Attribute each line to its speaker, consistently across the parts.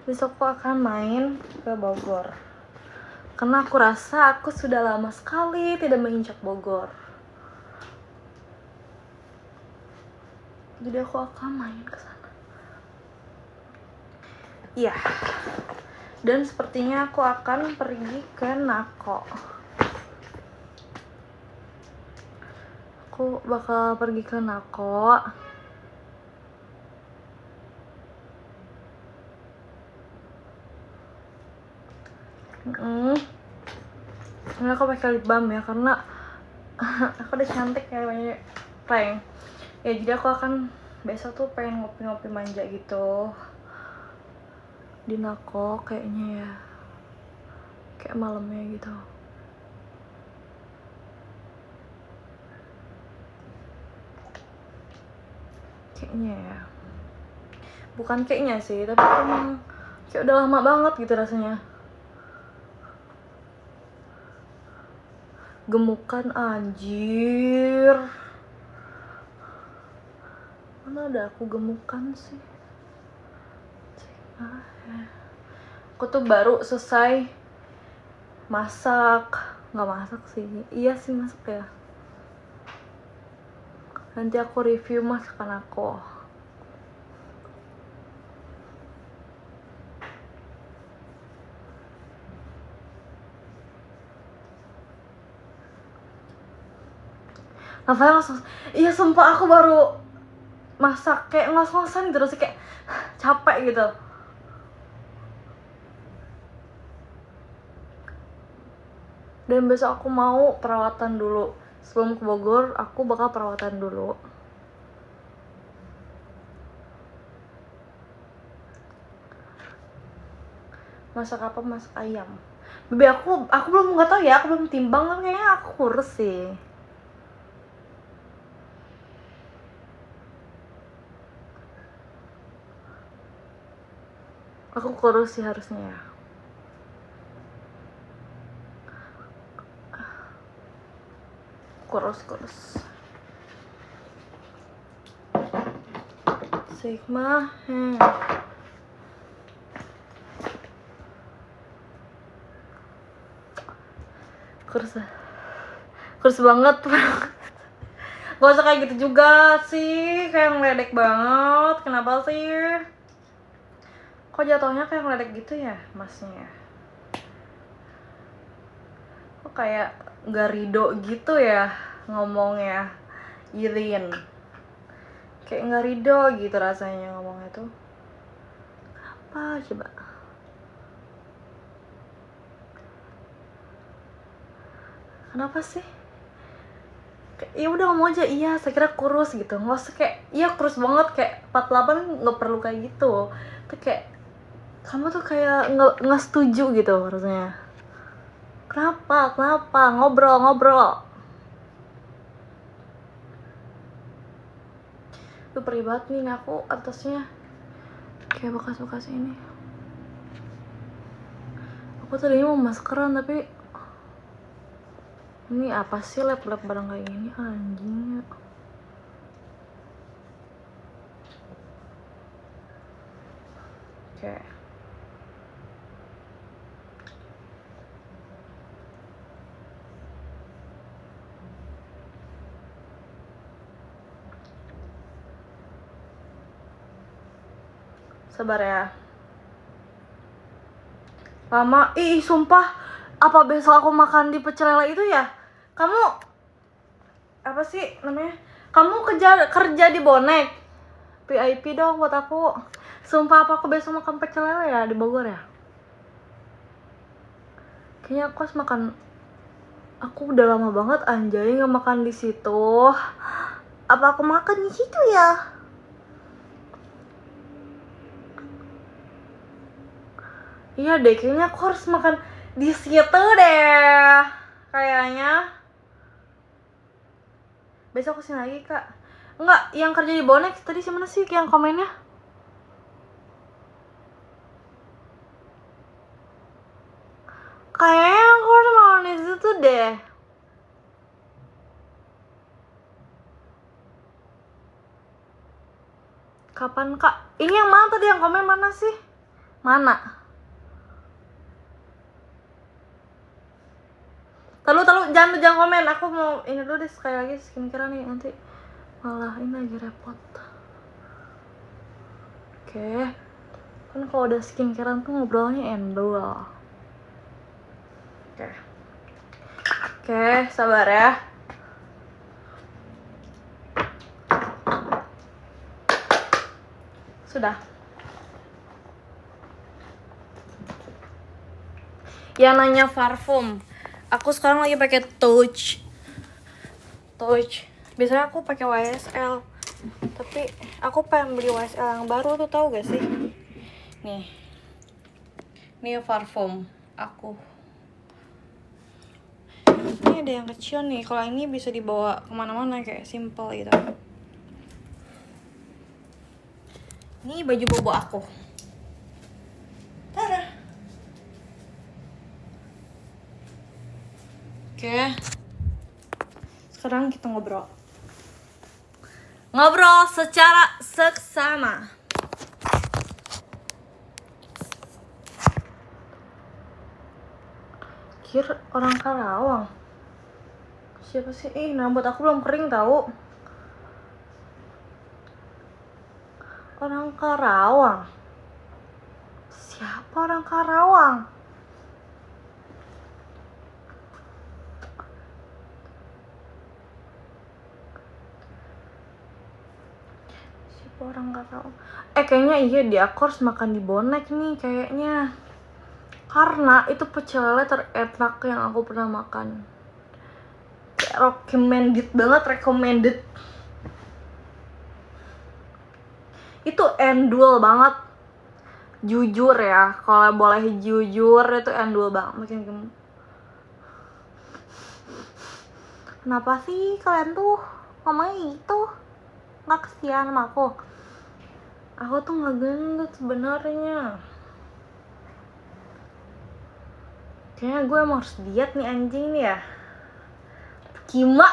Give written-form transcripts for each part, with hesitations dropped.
Speaker 1: Besok aku akan main ke Bogor. Karena aku rasa aku sudah lama sekali tidak menginjak Bogor. Jadi aku akan main ke sana. Iya. Dan sepertinya aku akan pergi ke Nako. Aku bakal pergi ke Nako. Ini aku pakai lip balm ya, karena aku udah cantik kayak banyak prank. Ya jadi aku akan besok tuh pengen ngopi-ngopi manja gitu di Nako kayaknya ya, kayak malamnya gitu. Kayaknya ya, bukan kayaknya sih, tapi emang kayak udah lama banget gitu rasanya. Gemukan anjir, mana ada aku gemukan sih. Aku tuh baru selesai masak, nggak masak sih, iya sih masak ya. Nanti aku review masakan aku. Rafael langsung, iya sumpah aku baru masak kayak ngos-ngosan terus kayak capek gitu. Dan besok aku mau perawatan dulu. Sebelum ke Bogor, aku bakal perawatan dulu. Masak apa? Masak ayam. Bebe aku belum, nggak tahu ya, aku belum timbang, tapi kayaknya aku kurus sih. Aku kurus sih harusnya ya. Kurus. Sigma. Kurus banget. Gak usah kayak gitu juga sih, kayak ngeledek banget. Kenapa sih? Kok jatuhnya kayak ngeledek gitu ya masnya? Kok kayak gak ridho gitu ya ngomongnya, Irin. Kayak gak ridho gitu rasanya ngomongnya tuh. Kenapa coba? Kenapa sih? Ya udah ngomong aja, iya saya kira kurus gitu. Nggak usah kayak, iya kurus banget kayak 48, nggak perlu kayak gitu. Tuh kayak kamu tuh kayak nggak setuju gitu rasanya. Kenapa? Ngobrol. Tuh perih banget nih aku atasnya kayak bekas-bekas ini. Aku tadinya mau maskeran tapi ini apa sih lab-lab barang kayak gini anjing. Oke. Sabar ya. Lama, sumpah. Apa besok aku makan di pecel lele itu ya? Kamu apa sih namanya? Kamu kerja di Bonek. VIP dong buat aku. Sumpah, apa aku besok makan pecel lele ya di Bogor ya? Kayaknya aku harus makan. Aku udah lama banget anjay nggak makan di situ. Apa aku makan di situ ya? Iya deh, kayaknya aku harus makan di situ deh. Kayaknya. Besok kesini lagi kak. Enggak, yang kerja di Bonek tadi siapa sih yang komennya? Kayaknya aku harus makan di situ deh. Kapan kak? Ini yang mana tadi yang komen mana sih? Mana? Tahu jangan komen. Aku mau ini dulu deh sekali lagi skincare nih, nanti malah ini lagi repot. Oke. Kan kalau udah skincarean tuh ngobrolnya endul. Oke, sabar ya. Sudah. Yang nanya parfum, aku sekarang lagi pakai Touch. Biasanya aku pakai YSL, tapi aku pengen beli YSL yang baru tuh, tahu gak sih? Nih parfum aku. Ini ada yang kecil nih, kalau ini bisa dibawa kemana-mana kayak simple gitu. Ini baju bobo aku. Tada. Oke. Sekarang kita ngobrol secara seksama. Kira orang Karawang. Siapa sih? Rambut aku belum kering tahu. Orang Karawang. Siapa orang Karawang? Orang Karawang. Kayaknya iya deh, aku harus makan di Bonek nih kayaknya. Karena itu pecel lele terenak yang aku pernah makan. Kayak recommended. Itu endul banget. Jujur ya, kalau boleh jujur itu endul banget. Makin gemuk. Kenapa sih kalian tuh ngomongnya gitu? Nggak kesian sama aku. Aku tuh nggak gendut sebenarnya. Kayaknya gue emang harus diet nih anjing nih ya. Kima.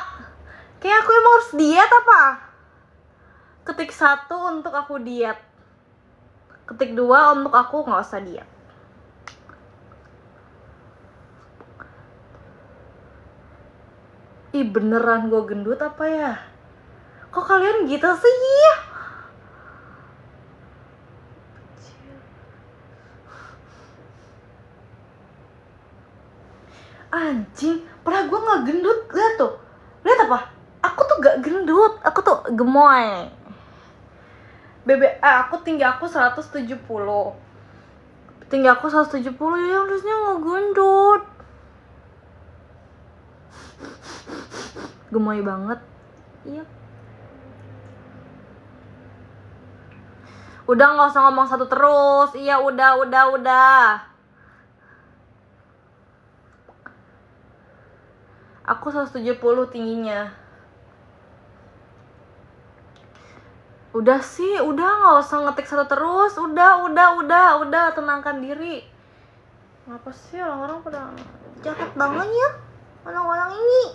Speaker 1: Kayak aku emang harus diet apa? Ketik 1 untuk aku diet. Ketik 2 untuk aku nggak usah diet. Ih beneran gue gendut apa ya? Kok kalian gitu sih? Anjing, padahal gue gak gendut. Lihat apa? Aku tuh gak gendut, aku tuh gemoy. Aku tinggi aku 170. Tinggi aku 170 ya harusnya gak gendut. Gemoy banget. Iya. Udah gak usah ngomong satu terus. Iya udah. Aku 170 tingginya. Udah sih, udah gak usah ngetik satu terus. Udah, tenangkan diri. Kenapa sih orang-orang pada jahat banget ya? Orang-orang ini.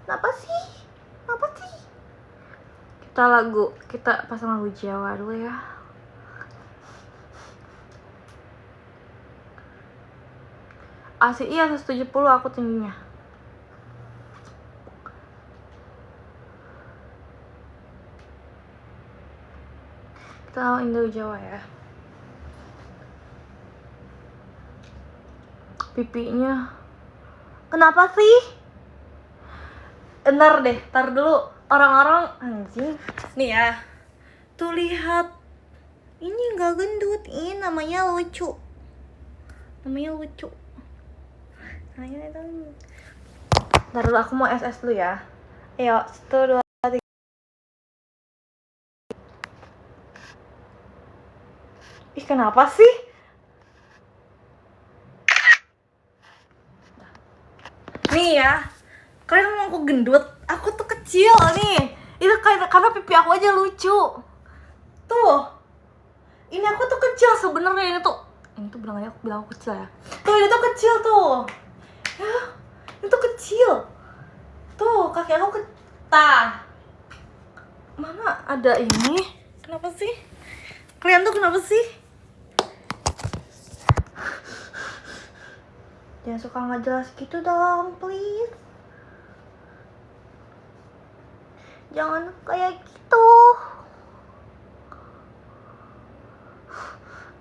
Speaker 1: Kenapa sih? Kita pasang lagu Jawa dulu ya. Asik, iya 170 aku tingginya. Kita Indo Jawa ya. Pipinya. Kenapa sih? Ntar dulu. Orang-orang anjing. Nih ya. Tuh lihat. Ini gak gendut. Ini namanya lucu. Ntar dulu aku mau SS dulu ya. Ayo, 1, 2, 3. Ih, kenapa sih? Nih ya. Kalian ngomong aku gendut. Aku tuh kecil nih. Itu karena pipi aku aja lucu. Tuh. Ini aku tuh kecil sebenarnya. Ini tuh bilangnya aku bilang aku kecil ya. Tuh, ini tuh kecil tuh. Ya, ini tuh kecil. Tuh, kaki aku Mana ada ini? Kenapa sih? Kalian tuh kenapa sih? Jangan suka nggak jelas gitu dong, please. Jangan kayak gitu.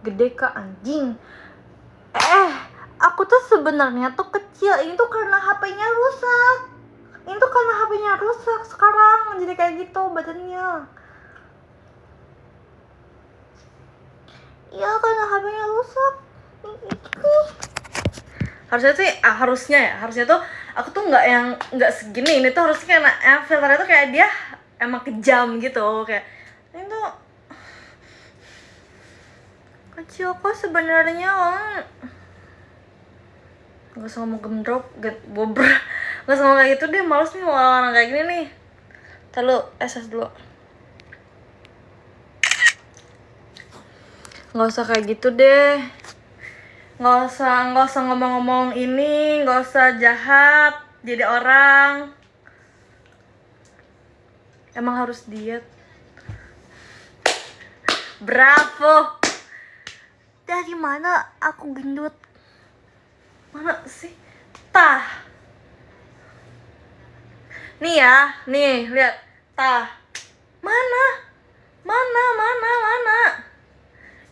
Speaker 1: Gede kak anjing. Aku tuh sebenarnya tuh kecil. Ini tuh karena HP-nya rusak. Sekarang jadi kayak gitu badannya. Iya karena HP-nya rusak. Harusnya tuh aku tuh nggak segini. Ini tuh harusnya karena filternya tuh kayak dia emang kejam gitu, kayak ini tuh kecil kok sebenarnya. Nggak usah ngomong bober, nggak usah ngomong kayak gitu deh, males nih orang kayak gini nih. Lalu SS dulu. Nggak usah kayak gitu deh. Nggak usah ngomong-ngomong ini, nggak usah jahat jadi orang. Emang harus diet. Bravo. Dari mana aku gendut? Mana sih? Tah. Nih ya, nih lihat. Tah. Mana?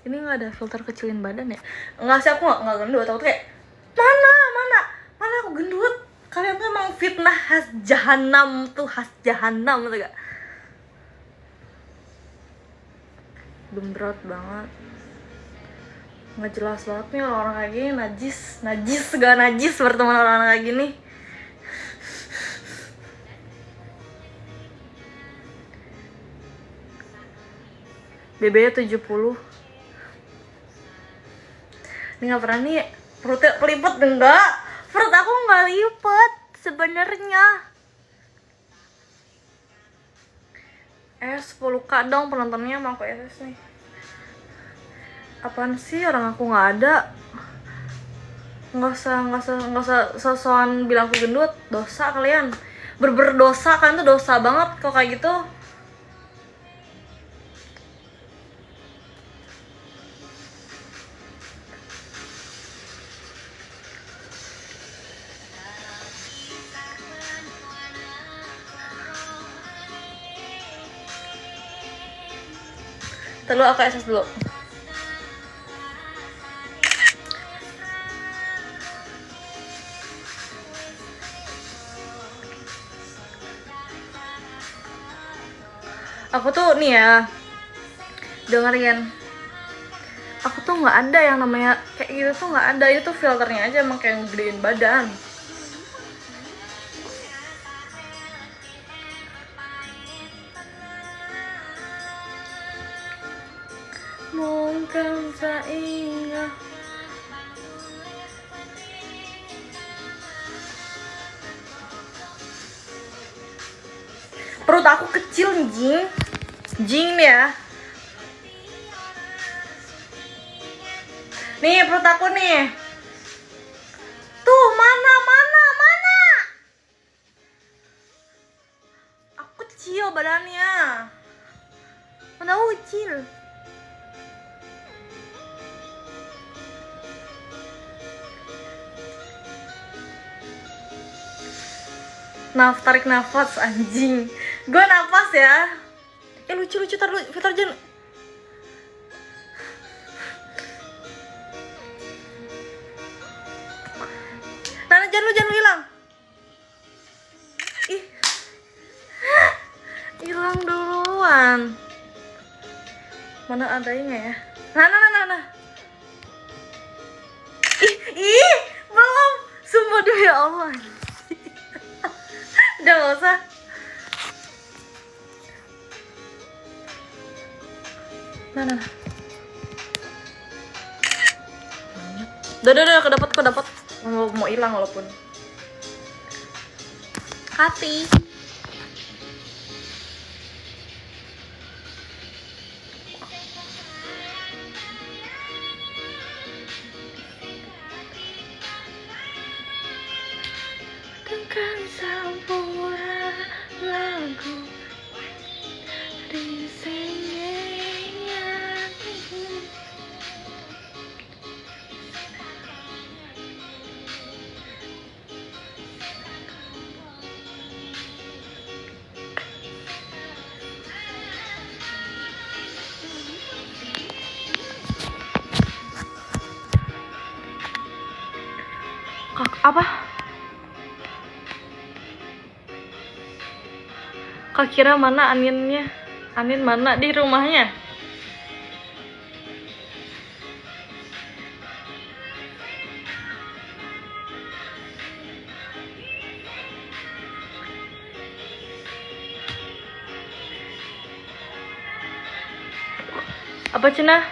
Speaker 1: Ini nggak ada filter kecilin badan ya? Nggak sih, aku nggak gendut. Aku tuh kayak mana aku gendut? Kalian tuh emang fitnah khas jahanam tuh gak? Gembrot banget. Nggak jelas banget nih orang kayak gini. Najis berteman orang kayak gini. BB-nya 70. Ini nggak pernah nih perutnya kelipet. Enggak, perut aku nggak lipet sebenarnya. 10k dong penontonnya sama aku SS nih. Apaan sih, orang aku nggak ada. Nggak usah sosokan bilang aku gendut. Dosa kalian, berdosa kan, tuh dosa banget kok kayak gitu. Terus aku SS dulu. Aku tuh nih ya, dengerin. Aku tuh nggak ada yang namanya kayak gitu tuh, nggak ada. Itu filternya aja emang kayak ngegedein badan. Mungkin saya perut aku kecil jing nih ya. Nih perut aku nih. Tuh mana. Aku kecil badannya. Mana aku kecil. Tarik nafas anjing. Gue nafas ya. Lucu tar lu filter jen. Nana jangan lu hilang. Ih. Hilang duluan. Mana adanya ya? Nah. Ih, belum. Sumpah dulu ya Allah. Udah gak usah. Nah. Udah, kedapat. Mau hilang walaupun. Hati. Dengan sampura lagu di sini. Apa? Kak kira mana Aninnya? Anin mana di rumahnya? Apa Cina?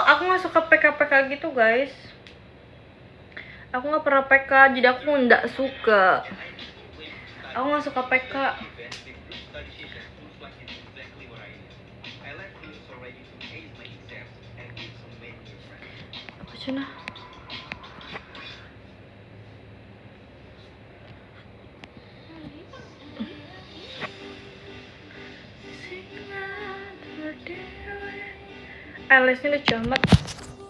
Speaker 1: Aku nggak suka PK gitu guys. Aku nggak pernah PK, jadi aku nggak suka. Aku nggak suka PK. Apa Cina? Alice ini lucu amat.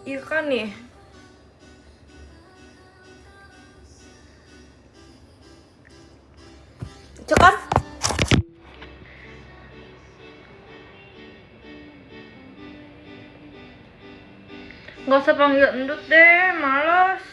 Speaker 1: Iya kan nih. Lucu kan? Gak usah panggil endut deh, males.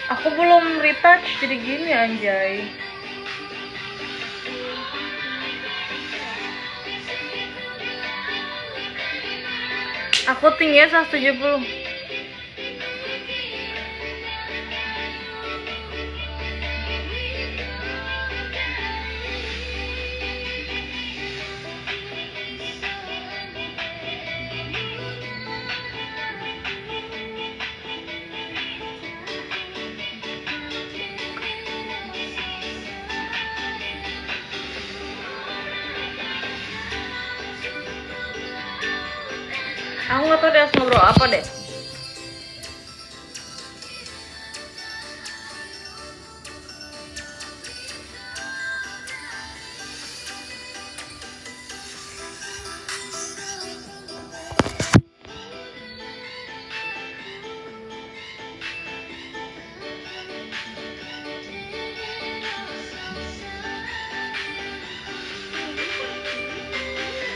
Speaker 1: Aku belum retouch jadi gini anjay. Aku tingginya 170. Aku nggak tahu dia harus ngobrol apa deh.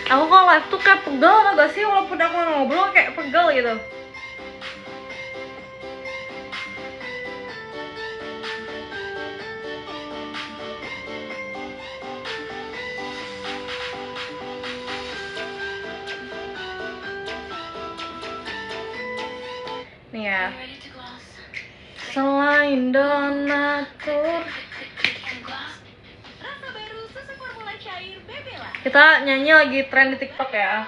Speaker 1: Aku kalau live tuh kayak pegel tau gak sih, walaupun aku ngobrol kayak pegel gitu. Nih ya, selain donatur, kita nyanyi lagi tren di TikTok ya.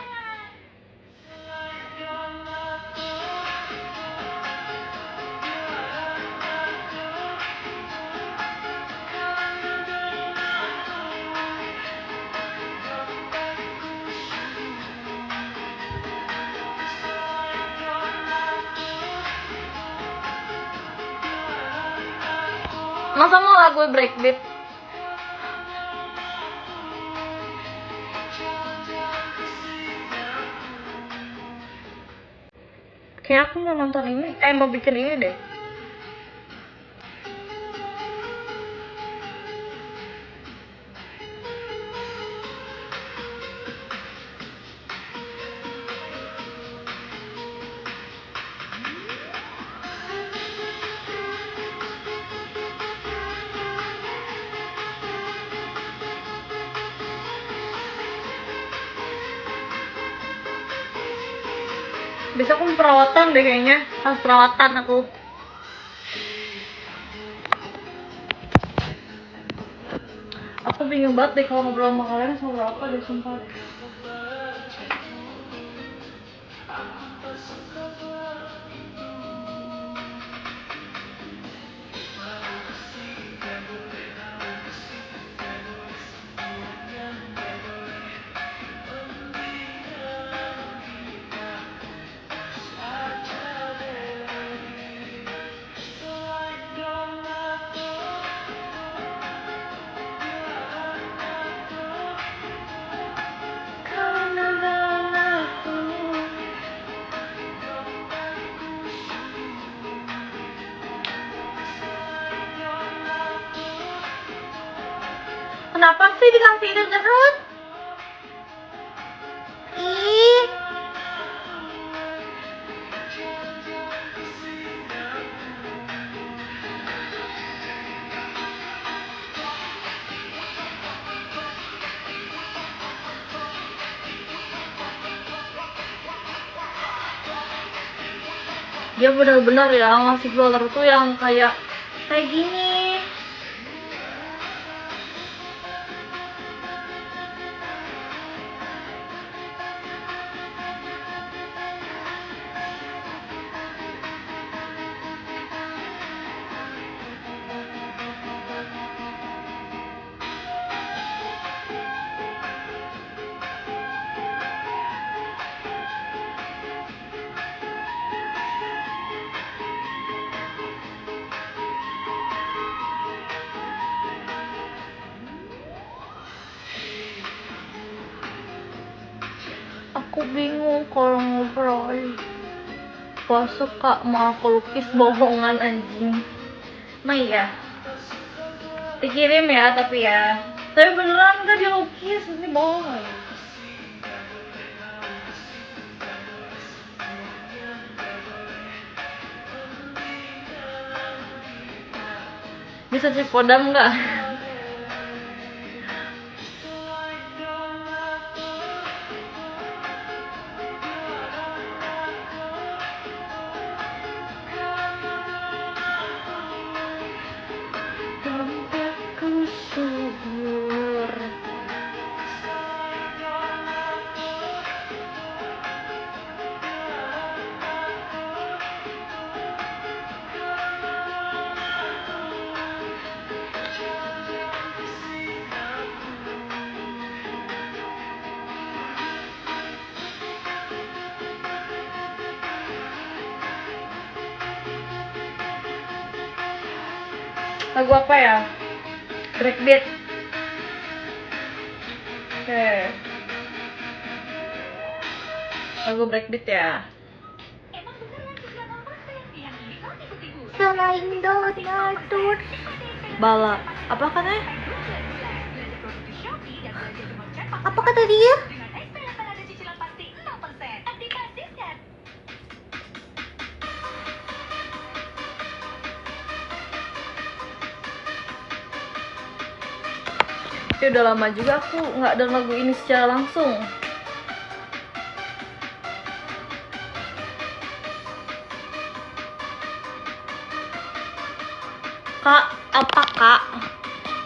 Speaker 1: Masa mau lagu breakbeat? Kayak aku mau nonton ini, mau bikin ini deh. Bisa aku perawatan deh kayaknya, harus perawatan aku. Aku bingung banget deh kalau ngobrol sama kalian sama apa deh, sumpah deh. Kenapa sih dikasih ini terus? Ih. Dia benar-benar ya ngasih follower tuh yang kayak gini. Aku bingung kalau ngobrol. Gak suka mau aku lukis bohongan anjing. Nah iya, dikirim ya tapi ya. Tapi beneran gak dilukis, ini bohong lagi. Bisa cek kodam nggak? Tempatku subur. Lagu apa ya? Breakbeat. Oke. Lagu breakbeat ya. Selain donatur. Bala. Apa katanya? Apa kata dia? Tapi udah lama juga aku nggak ada lagu ini secara langsung. Kak, apa kak?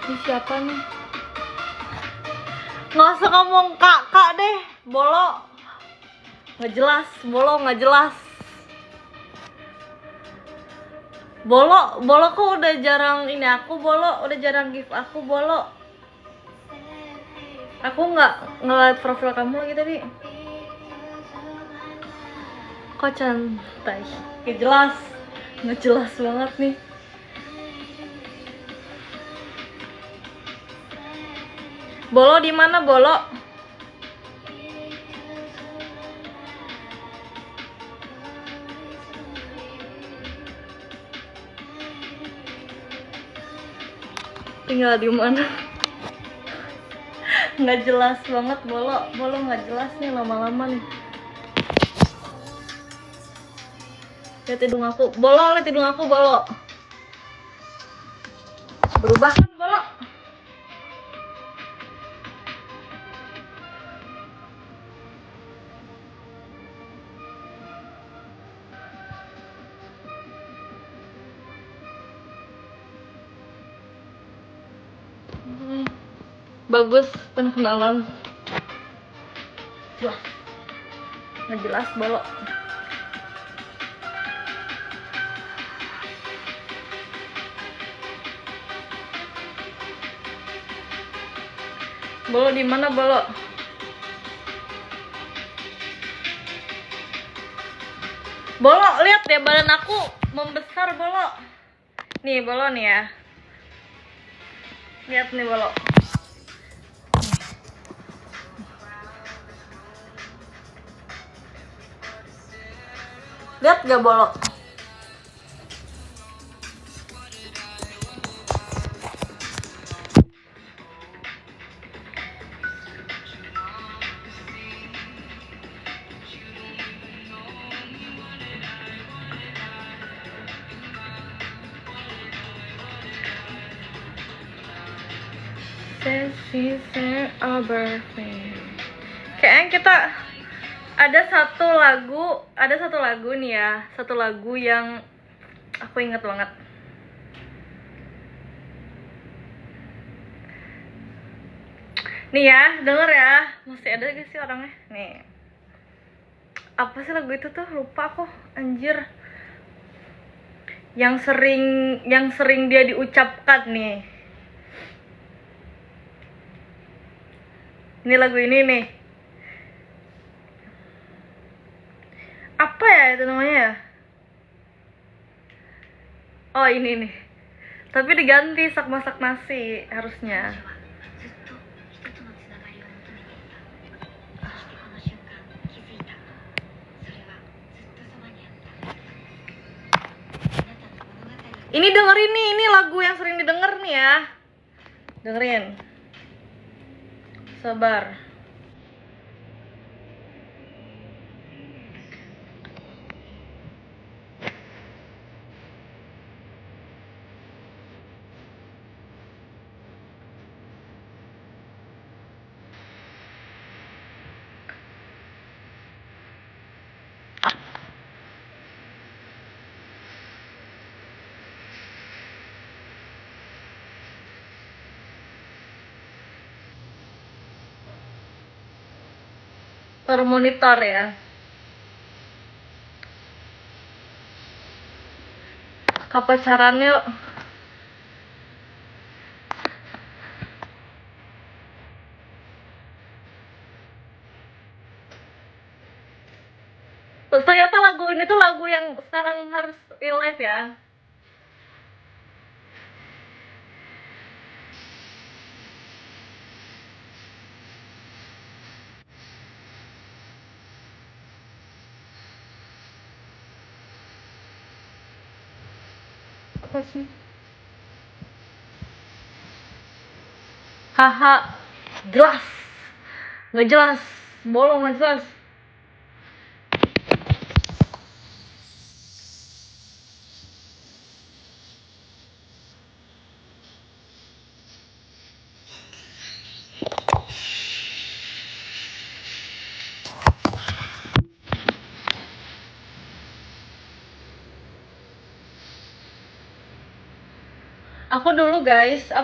Speaker 1: Ini siapa nih? Nggak usah ngomong kak deh, bolo. Nggak jelas, bolo nggak jelas. Bolo kok udah jarang ini aku, bolo udah jarang give aku, bolo. Aku nggak ngeliat profil kamu lagi tadi. Kok cantai? Nggak jelas banget nih. Bolo di mana, bolo? Tinggal di mana? Nggak jelas banget, bolo nggak jelas nih lama-lama nih. Lihat hidung aku, bolo. Lihat hidung aku, bolo. Berubah kan, bolo? Bagus pengenalan. Jelas. Nggak jelas, bolo. Bolo di mana, bolo? Bolo, lihat deh badan aku membesar, bolo. Nih, bolo nih ya. Lihat nih, bolo. Lihat gak, bolo? Kayaknya kita ada satu lagu nih ya, satu lagu yang aku inget banget. Nih ya, denger ya. Masih ada gak sih orangnya? Nih. Apa sih lagu itu tuh? Lupa aku, anjir. Yang sering dia diucapkan nih. Ini lagu ini nih. Apa ya itu namanya ya? Oh, ini nih. Tapi diganti sak masak nasi harusnya. Ini dengerin nih, ini lagu yang sering didengar nih ya. Dengerin. Sabar. Per monitor ya. Kapacaran yuk. Ternyata lagu ini tuh lagu yang sekarang harus real life ya. apa sih? Haha, jelas, nggak jelas, bolong nggak jelas.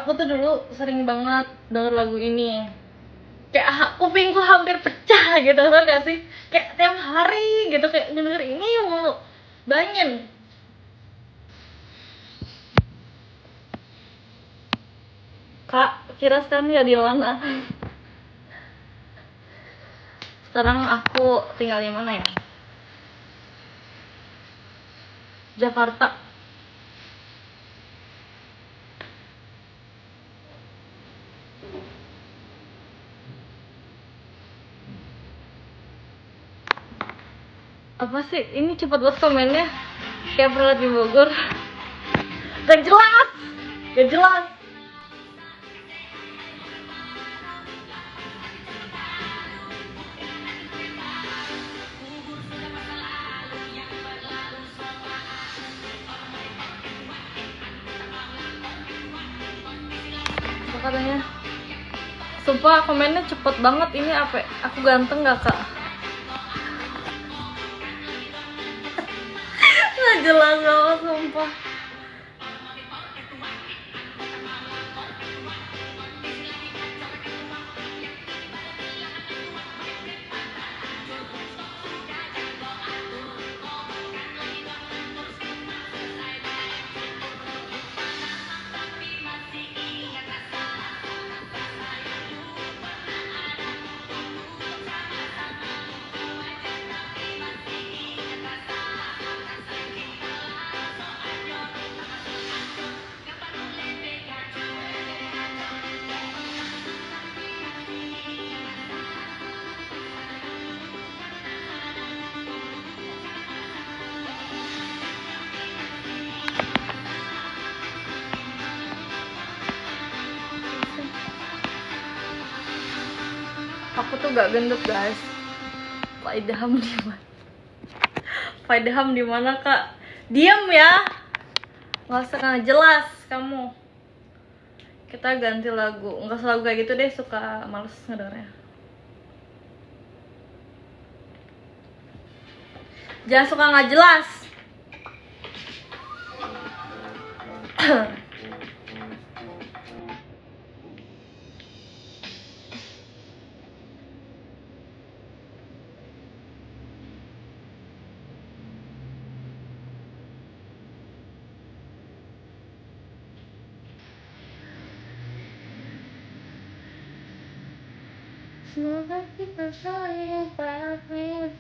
Speaker 1: Aku tuh dulu sering banget denger lagu ini. Kayak kupingku hampir pecah gitu, tau gak sih? Kayak tiap hari gitu, kayak denger ini mulu. Banyak. Kak, kira sekarang ya di mana? Sekarang aku tinggal di mana ya? Jakarta. Apa sih? Ini cepet banget komennya. Kayak pernah di Bogor. Gak jelas. Gak jelas. Apa katanya? Sumpah komennya cepet banget. Ini apa? Aku ganteng gak, Kak? Gak jelas banget, sumpah. Aku tuh gak gendut, guys. Pak Idham di mana? Pak Idham di mana, Kak? Diam ya. Nggak usah nggak jelas kamu. Kita ganti lagu. Nggak usah lagu kayak gitu deh, suka males ngedengarnya. Jangan suka nggak jelas. Semoga kita saling paham.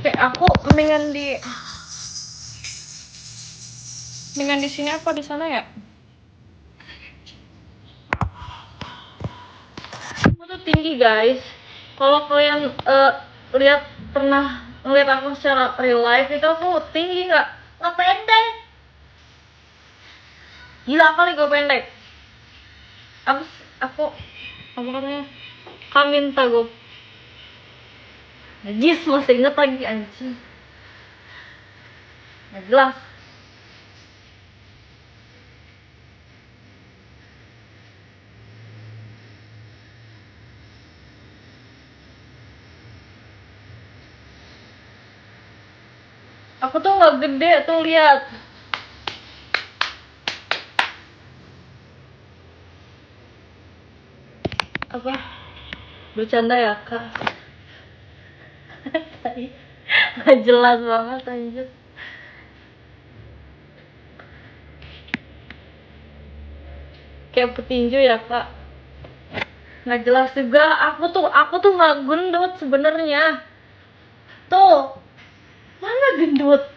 Speaker 1: Kayak aku mendingan di sini apa di sana ya? Aku tuh tinggi, guys. Kalau kalian pernah ngeliat aku secara real life, itu aku tinggi, nggak pendek. Gila kali gue pendek. Aku apa katanya? Kami minta gue. Najis, masih inget lagi, anjing. Nggak jelas. Aku tuh nggak gede tuh, lihat. Apa? Bercanda ya, Kak? Nggak jelas banget, anjir. kayak petinju ya kak, nggak jelas juga. Aku tuh nggak gendut sebenarnya. Tuh, mana gendut?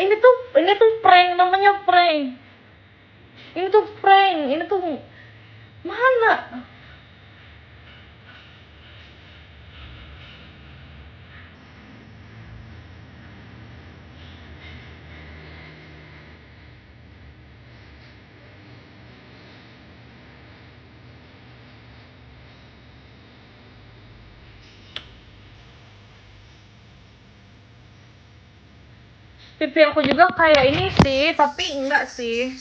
Speaker 1: Ini tuh prank, namanya prank. Ini tuh mana? Pipi aku juga kayak ini sih, tapi enggak sih.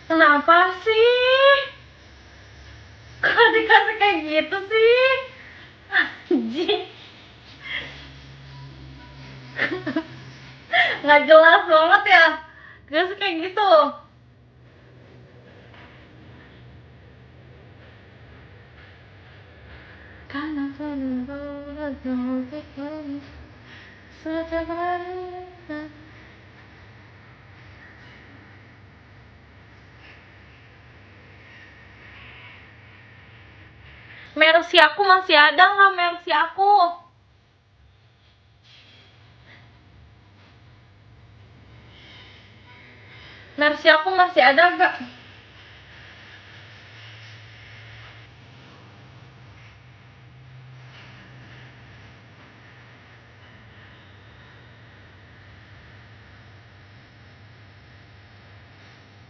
Speaker 1: Kenapa sih? Kok dikasih kayak gitu sih? Anjing. Nggak jelas banget ya. Dikasih kayak gitu. Karena Mercy aku masih ada nggak? Mercy aku. Mercy aku masih ada nggak?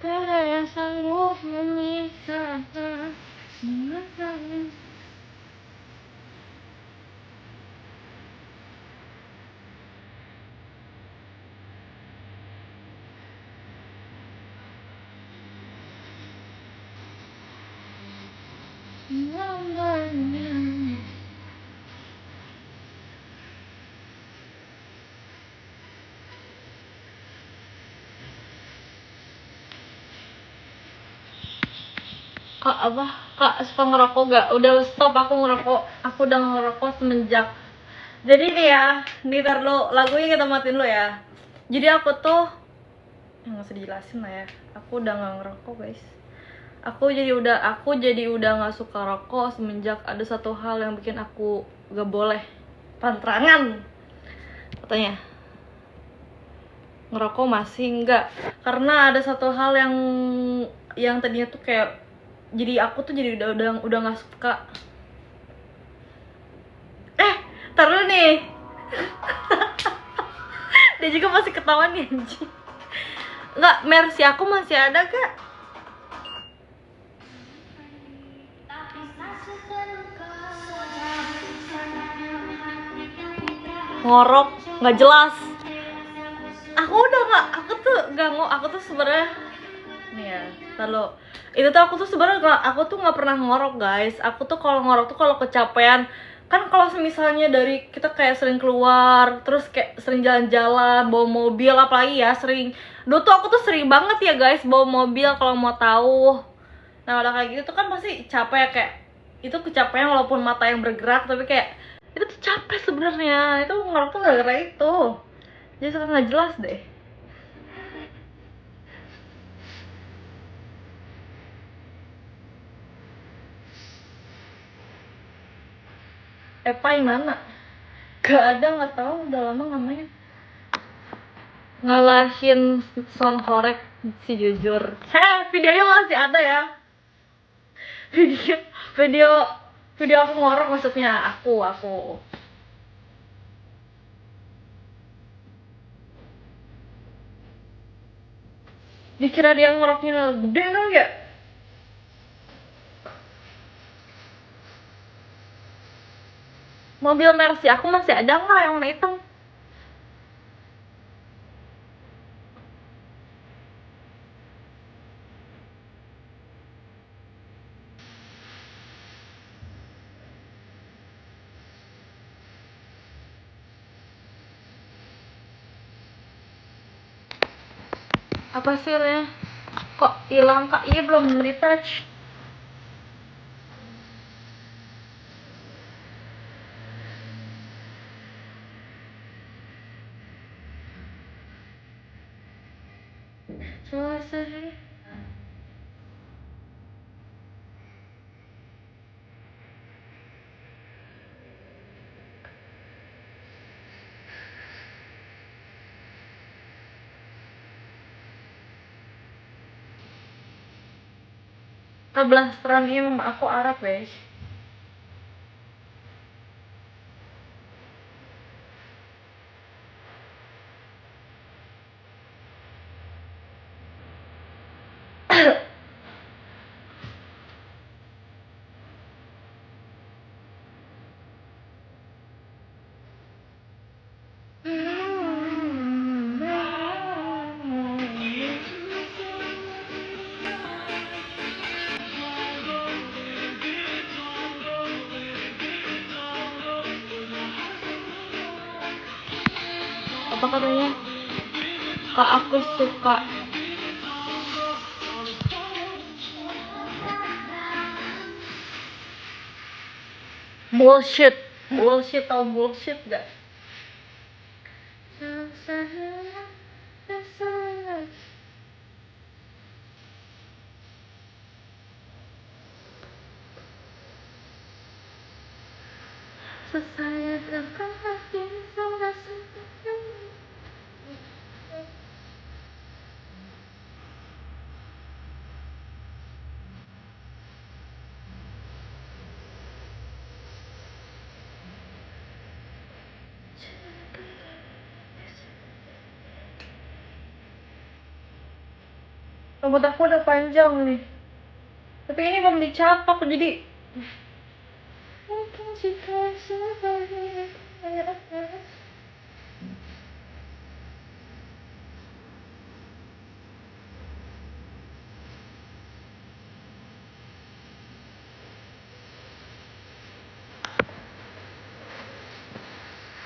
Speaker 1: Tiada yang sanggup memisahkan. Kak apa? Kak suka ngerokok gak? Udah stop aku ngerokok. Aku udah ngerokok semenjak. Jadi nih ya, nih tar lo lagunya kita matiin lo ya. Jadi aku tuh nggak usah dijelasin lah ya. Aku udah nggak ngerokok guys. Aku jadi udah nggak suka rokok semenjak ada satu hal yang bikin aku gak boleh pantrangan. Katanya ngerokok masih enggak, karena ada satu hal yang tadinya tuh kayak jadi aku tuh jadi udah nggak suka. Taruh nih. Dia juga masih ketawa nih anjing. Enggak, Mercy aku masih ada gak? Ngorok nggak jelas. Aku udah nggak, aku tuh sebenarnya nih ya, kalau itu tuh aku tuh nggak pernah ngorok guys. Aku tuh kalau ngorok tuh kalau kecapean. Kan kalau misalnya dari kita kayak sering keluar, terus kayak sering jalan-jalan, bawa mobil, apalagi ya sering. Dulu tuh aku tuh sering banget ya guys bawa mobil kalau mau tahu. Nah udah kayak gitu tuh kan pasti capek, kayak itu kecapean walaupun mata yang bergerak, tapi kayak itu tuh capek sebenarnya. Itu ngorok tuh gara-gara itu. Jadi suka nggak jelas deh. Epa yang mana? Gak ada, nggak tahu, udah lama nggak main. Ngalahin sound horek si jujur. Videonya masih ada ya. Video video video aku ngorok, maksudnya aku. Dikira dia ngoroknya gede kali ya? Mobil Mercy aku masih ada nggak yang warna hitam? Apa hasilnya? Kok hilang kak? Iya belum retouch. Selesai. Blasteran ini aku Arab guys. Apa katanya? Kak aku suka. Bullshit. Bullshit tau bullshit gak? Rambut aku udah panjang nih, tapi ini belum dicapak jadi mungkin jika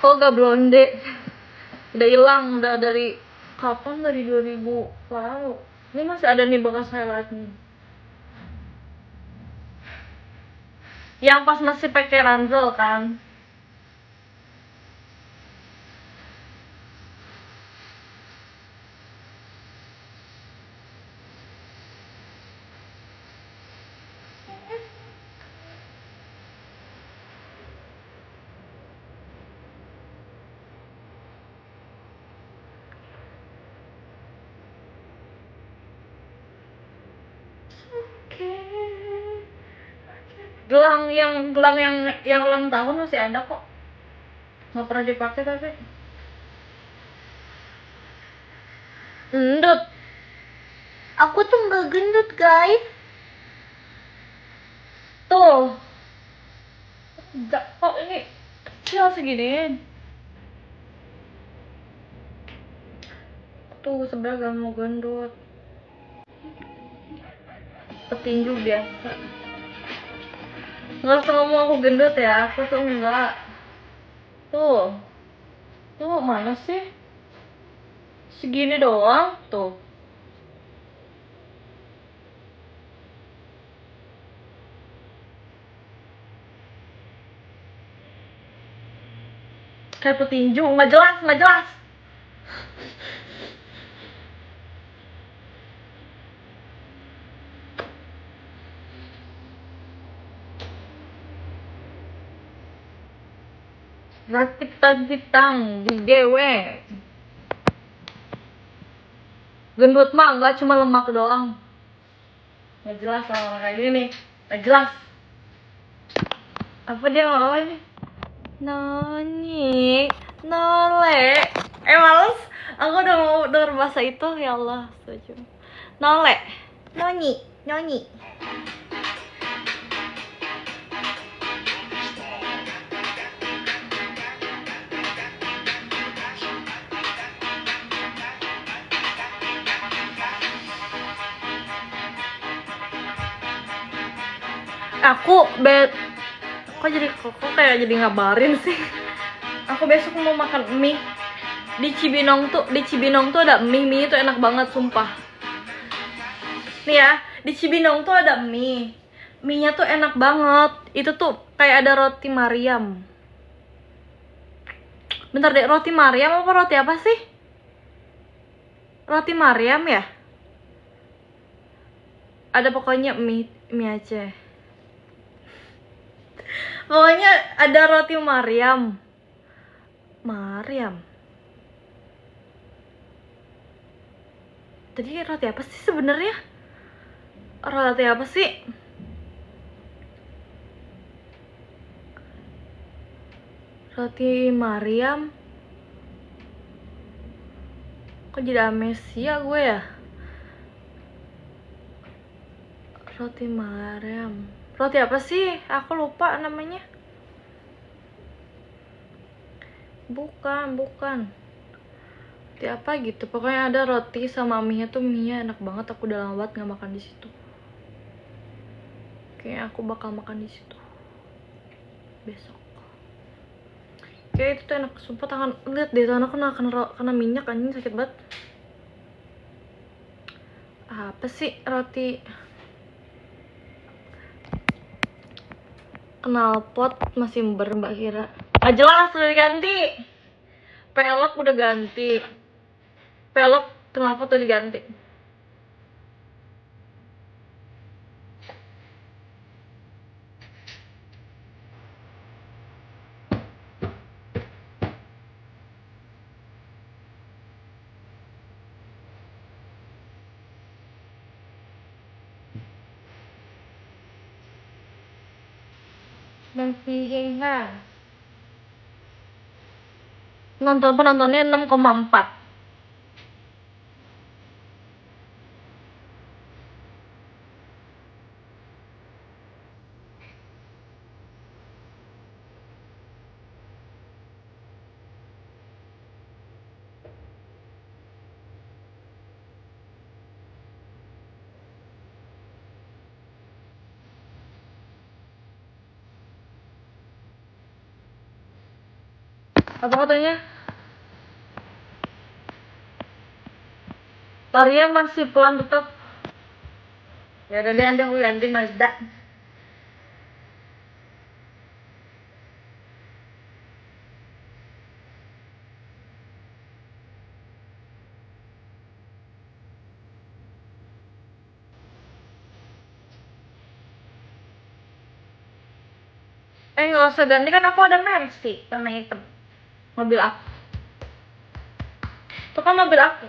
Speaker 1: kok gak blonde, udah hilang, udah dari kapan, dari 2000 lalu. Ini masih ada nih bekas highlightnya yang pas masih pakai Ransel kan. gelang yang ulang tahun masih ada kok, nggak pernah dipakai tapi gendut. Aku tuh nggak gendut guys, tuh kok ini kecil segini tuh, sebelah gak mau gendut, petinju biasa. Nggak usah ngomong aku gendut ya, aku tuh enggak. Tuh mana sih, segini doang tuh. Kayak petinju, nggak jelas. Rakitang di dewe. Gendut mah nggak cuma lemak doang. Nggak jelas sama kayak gini, nggak jelas. Apa dia ngomong? Noni, nole. Males. Aku udah mau denger bahasa itu, ya Allah, setuju. Nole, noni. Kok kayak jadi ngabarin sih. Aku besok mau makan mie di Cibinong tuh ada mie itu enak banget sumpah. Nih ya, di Cibinong tuh ada mie. Mie-nya tuh enak banget. Itu tuh kayak ada roti Mariam. Bentar deh, roti Mariam apa roti apa sih? Roti Mariam ya? Ada pokoknya mie Aceh. Pokoknya ada roti Mariam. Mariam. Tadi roti apa sih sebenarnya? Roti apa sih? Roti Mariam. Kok jadi amnesia gue ya? Roti Mariam. Roti apa sih? Aku lupa namanya. Bukan. Roti apa gitu? Pokoknya ada roti sama mie-nya tuh mie-nya enak banget. Aku udah lama banget nggak makan di situ. Kayaknya aku bakal makan di situ besok. Kayak itu tuh enak, sumpah. Tangan, lihat deh, tangan aku kena minyak, anjing sakit banget. Apa sih roti knalpot masih Mbak Kira? Ah jelas udah diganti. Pelek udah ganti. Pelek knalpot udah diganti. Penontonnya 6,4. Apa katanya? Larinya masih pelan tetap. Ya udah deh, nanti aku ganti Mazda. Nggak usah ganti, kan aku ada Mercy warna hitam. Mobil aku. Itu kan mobil aku.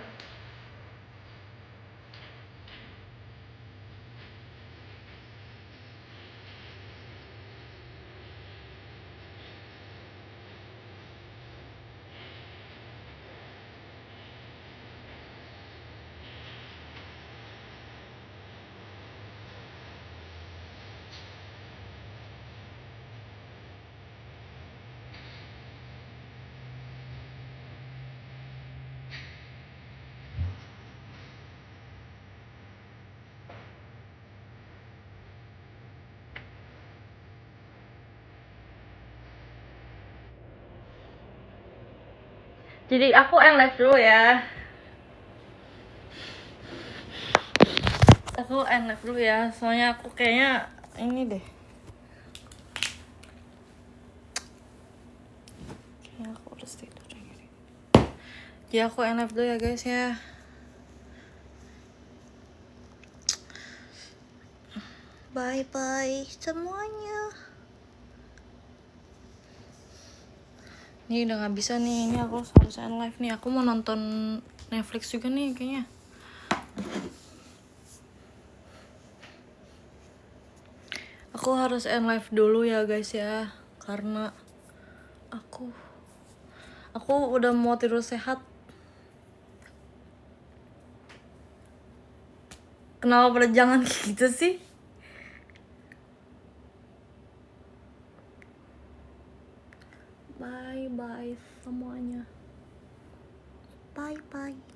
Speaker 1: Jadi aku live dulu ya. Aku live dulu ya, soalnya aku kayaknya ini deh. Kayaknya aku harus tidur ini. Jadi aku live dulu ya guys ya. Bye bye semuanya. Ini udah nggak bisa nih, ini aku harus end live nih. Aku mau nonton Netflix juga nih kayaknya. Aku harus end live dulu ya guys ya, karena aku udah mau tidur sehat. Kenapa pada jangan gitu sih? Bye bye semuanya. Bye bye.